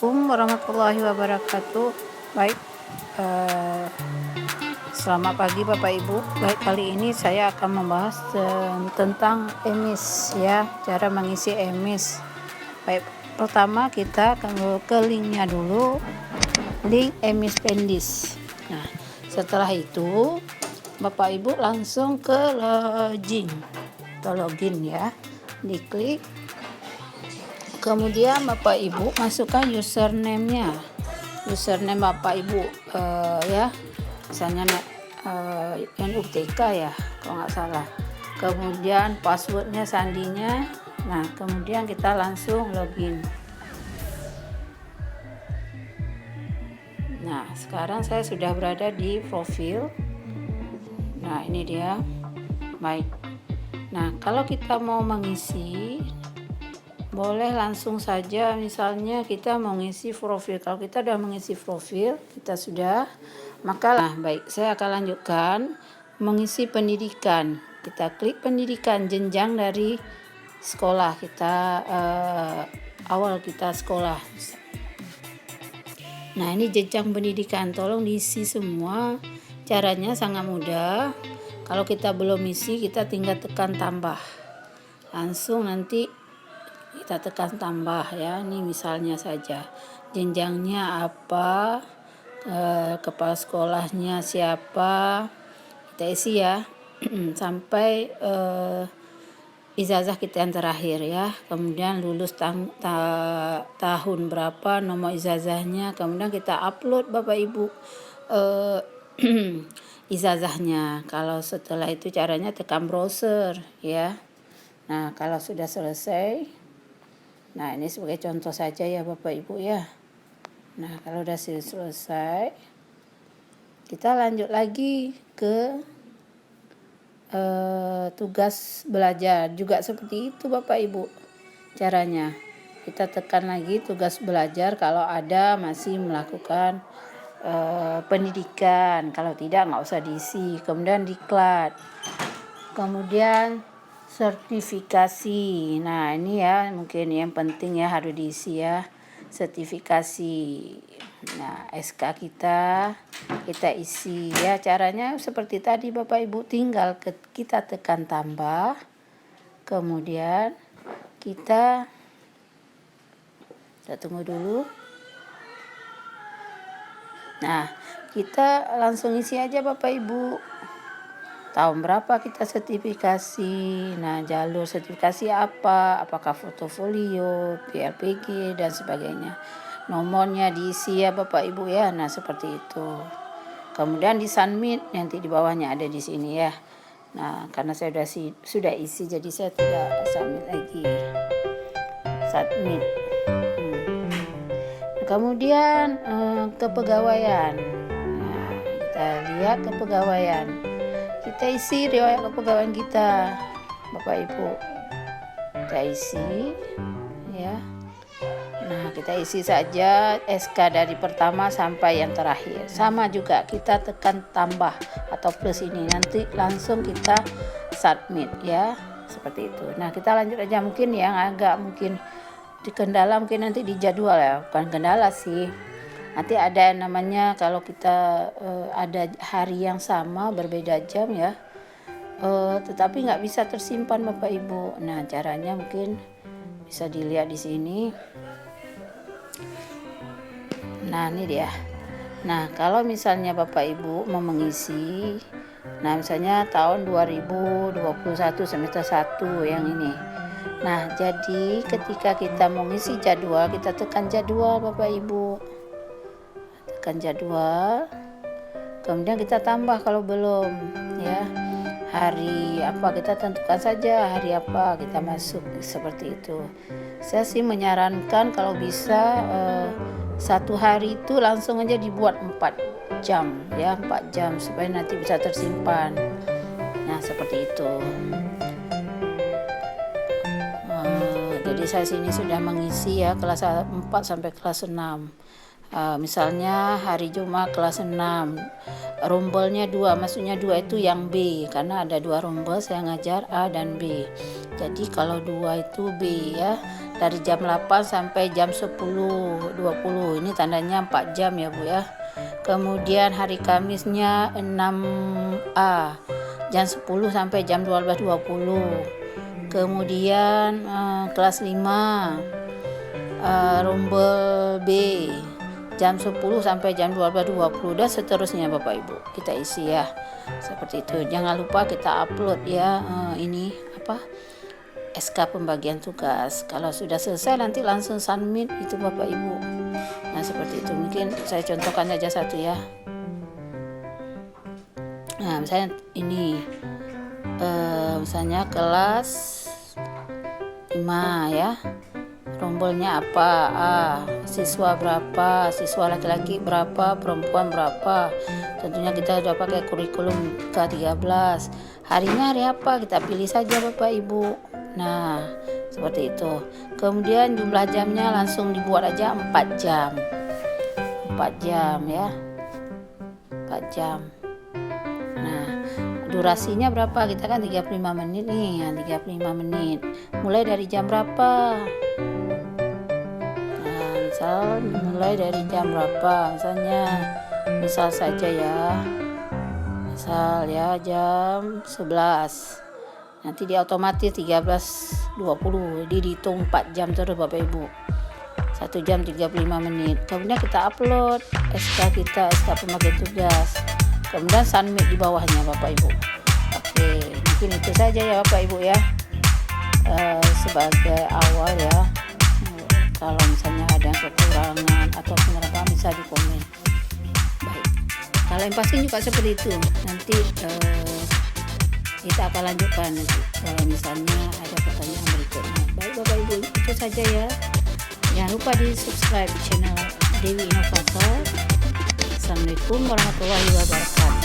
Assalamualaikum warahmatullahi wabarakatuh. Baik, selamat pagi Bapak Ibu. Baik, kali ini saya akan membahas tentang emis ya, cara mengisi emis. Baik, pertama kita akan ke linknya dulu, link emis pendis. Nah, setelah itu Bapak Ibu langsung ke login ya, diklik. Kemudian Bapak Ibu masukkan username-nya, username Bapak Ibu ya, misalnya NUTK ya kalau nggak salah. Kemudian passwordnya, sandinya. Nah, kemudian kita langsung login. Nah, sekarang saya sudah berada di profil. Nah, ini dia. Baik. Nah, kalau kita mau mengisi, boleh langsung saja, misalnya kita mengisi profil. Kalau kita sudah mengisi profil, kita sudah, maka baik, saya akan lanjutkan mengisi pendidikan. Kita klik pendidikan, jenjang dari sekolah kita, awal kita sekolah. Nah, ini jenjang pendidikan, tolong diisi semua. Caranya sangat mudah. Kalau kita belum isi, kita tinggal tekan tambah, langsung nanti kita tekan tambah ya. Ini misalnya saja jenjangnya apa, kepala sekolahnya siapa, kita isi ya sampai ijazah kita yang terakhir ya. Kemudian lulus tahun berapa, nomor ijazahnya. Kemudian kita upload Bapak Ibu ijazahnya. Kalau setelah itu caranya tekan browser ya. Nah, kalau sudah selesai, nah ini sebagai contoh saja ya Bapak Ibu ya. Nah, kalau sudah selesai, kita lanjut lagi ke tugas belajar. Juga seperti itu Bapak Ibu caranya. Kita tekan lagi tugas belajar kalau ada masih melakukan pendidikan. Kalau tidak, nggak usah diisi. Kemudian diklat. Kemudian sertifikasi. Nah, ini ya mungkin yang penting ya, harus diisi ya, sertifikasi. Nah, SK kita isi ya. Caranya seperti tadi Bapak Ibu, tinggal kita tekan tambah. Kemudian kita tunggu dulu. Nah, kita langsung isi aja Bapak Ibu. Tahun berapa kita sertifikasi, nah jalur sertifikasi apa, apakah portofolio, PLPG dan sebagainya. Nomornya diisi ya Bapak Ibu ya. Nah, seperti itu. Kemudian di submit, nanti di bawahnya ada di sini ya. Nah, karena saya sudah isi, jadi saya tidak submit lagi. Submit. Kemudian kepegawaian. Nah, kita lihat kepegawaian. Kita isi riwayat kepegawaian kita Bapak Ibu. Kita isi ya. Nah, kita isi saja SK dari pertama sampai yang terakhir. Sama juga, kita tekan tambah atau plus ini, nanti langsung kita submit ya. Seperti itu. Nah, kita lanjut aja. Mungkin yang agak mungkin di kendala, mungkin nanti di jadwal ya. Bukan kendala sih. Nanti ada namanya, kalau kita ada hari yang sama berbeda jam ya, tetapi nggak bisa tersimpan Bapak Ibu. Nah, caranya mungkin bisa dilihat di sini. Nah, ini dia. Nah, kalau misalnya Bapak Ibu mau mengisi, nah misalnya tahun 2021 semester 1 yang ini. Nah, jadi ketika kita mengisi jadwal, kita tekan jadwal Bapak Ibu. Tekan jadwal. Kemudian kita tambah kalau belum ya. Hari apa, kita tentukan saja hari apa kita masuk, seperti itu. Saya sih menyarankan kalau bisa satu hari itu langsung aja dibuat 4 jam ya, 4 jam supaya nanti bisa tersimpan. Nah, seperti itu. Jadi saya sini sudah mengisi ya kelas 4 sampai kelas 6. Misalnya hari Jumat kelas 6, rombelnya 2, maksudnya 2 itu yang B, karena ada 2 rombel saya ngajar A dan B. Jadi kalau 2 itu B ya. dari jam 8 sampai jam 10.20. Ini tandanya 4 jam ya Bu ya. Kemudian hari Kamisnya 6A jam 10 sampai jam 12.20. Kemudian kelas 5 rombel B jam 10 sampai jam 12.20 dan seterusnya Bapak Ibu kita isi ya. Seperti itu. Jangan lupa kita upload ya ini SK pembagian tugas. Kalau sudah selesai nanti langsung submit itu Bapak Ibu. Nah seperti itu. Mungkin saya contohkan aja satu ya. Nah misalnya ini misalnya kelas 5 ya, rombolnya apa, siswa berapa, siswa laki-laki berapa, perempuan berapa. Tentunya kita sudah pakai kurikulum K13. Harinya hari apa, kita pilih saja Bapak Ibu. Nah seperti itu. Kemudian jumlah jamnya langsung dibuat aja 4 jam 4 jam ya, 4 jam. Nah durasinya berapa, kita kan 35 menit nih ya, 35 menit mulai dari jam berapa. Nah misal mulai dari jam berapa, misal saja ya, misal ya jam 11, nanti dia otomatis 13.20, jadi dihitung 4 jam terus Bapak Ibu, 1 jam 35 menit. Kemudian kita upload SK kita, SK pembagian tugas, kemudian submit di bawahnya Bapak Ibu. Oke, mungkin itu saja ya Bapak Ibu ya, sebagai awal ya. Kalau misalnya ada yang kekurangan atau penerapan bisa di komen. Baik, kalau yang pasti juga seperti itu. Nanti kita akan lanjutkan nanti kalau misalnya ada pertanyaan berikutnya. Baik Bapak Ibu, itu saja ya. Jangan lupa di subscribe channel Dewi Inovator. Assalamualaikum warahmatullahi wabarakatuh.